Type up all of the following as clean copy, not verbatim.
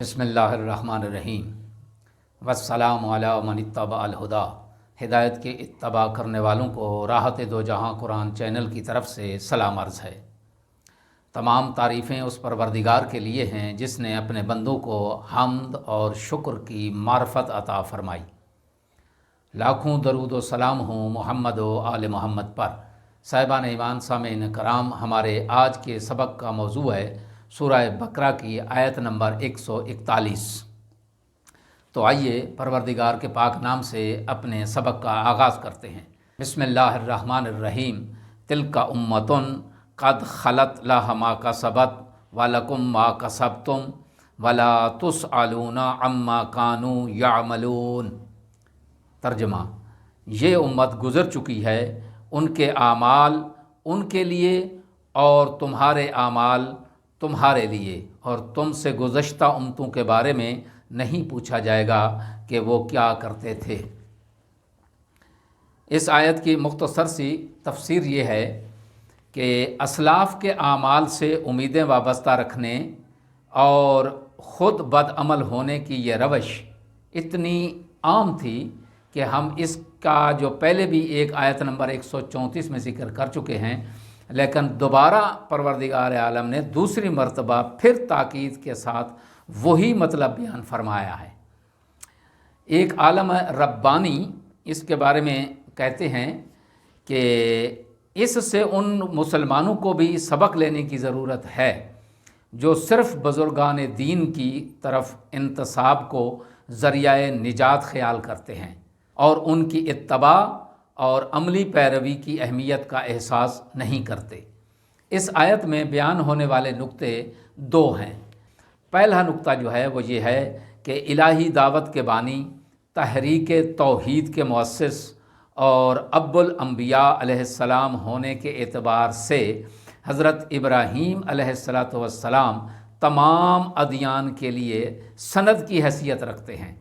بسم اللہ الرحمن الرحیم والسلام علی من اتبع الہدا۔ ہدایت کے اتباع کرنے والوں کو راحت دو جہاں قرآن چینل کی طرف سے سلام عرض ہے۔ تمام تعریفیں اس پروردگار کے لیے ہیں جس نے اپنے بندوں کو حمد اور شکر کی معرفت عطا فرمائی۔ لاکھوں درود و سلام ہوں محمد و آل محمد پر۔ صاحبان ایمان سامعین کرام، ہمارے آج کے سبق کا موضوع ہے سورہ بقرہ کی آیت نمبر 141۔ تو آئیے پروردگار کے پاک نام سے اپنے سبق کا آغاز کرتے ہیں۔ بسم اللہ الرحمن الرحیم۔ تلک امۃ قد خلت لها ما کسبت ولکم ما کسبتم ولا تسألون عما كانوا یعملون۔ ترجمہ: یہ امت گزر چکی ہے، ان کے اعمال ان کے لیے اور تمہارے اعمال تمہارے لیے، اور تم سے گزشتہ امتوں کے بارے میں نہیں پوچھا جائے گا کہ وہ کیا کرتے تھے۔ اس آیت کی مختصر سی تفسیر یہ ہے کہ اسلاف کے اعمال سے امیدیں وابستہ رکھنے اور خود بد عمل ہونے کی یہ روش اتنی عام تھی کہ ہم اس کا جو پہلے بھی ایک آیت نمبر 134 میں ذکر کر چکے ہیں، لیکن دوبارہ پروردگار عالم نے دوسری مرتبہ پھر تاکید کے ساتھ وہی مطلب بیان فرمایا ہے۔ ایک عالم ربانی اس کے بارے میں کہتے ہیں کہ اس سے ان مسلمانوں کو بھی سبق لینے کی ضرورت ہے جو صرف بزرگان دین کی طرف انتساب کو ذریعہ نجات خیال کرتے ہیں اور ان کی اتباع اور عملی پیروی کی اہمیت کا احساس نہیں کرتے۔ اس آیت میں بیان ہونے والے نقطے دو ہیں۔ پہلا نقطہ جو ہے وہ یہ ہے کہ الہی دعوت کے بانی، تحریک توحید کے مؤسس اور اب الانبیاء علیہ السلام ہونے کے اعتبار سے حضرت ابراہیم علیہ السلام تمام ادیان کے لیے سند کی حیثیت رکھتے ہیں۔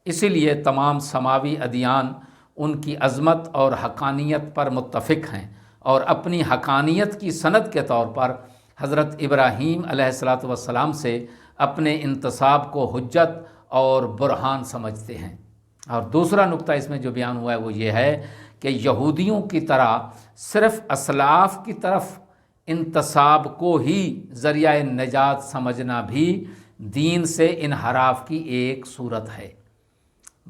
اسی لیے تمام سماوی ادیان ان کی عظمت اور حقانیت پر متفق ہیں اور اپنی حقانیت کی سند کے طور پر حضرت ابراہیم علیہ السلام سے اپنے انتساب کو حجت اور برہان سمجھتے ہیں۔ اور دوسرا نقطہ اس میں جو بیان ہوا ہے وہ یہ ہے کہ یہودیوں کی طرح صرف اسلاف کی طرف انتساب کو ہی ذریعہ نجات سمجھنا بھی دین سے انحراف کی ایک صورت ہے۔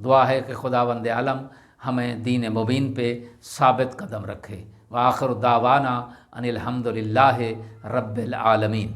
دعا ہے کہ خداوند عالم ہمیں دین مبین پہ ثابت قدم رکھے۔ وآخر دعوانا ان الحمد للہ رب العالمین۔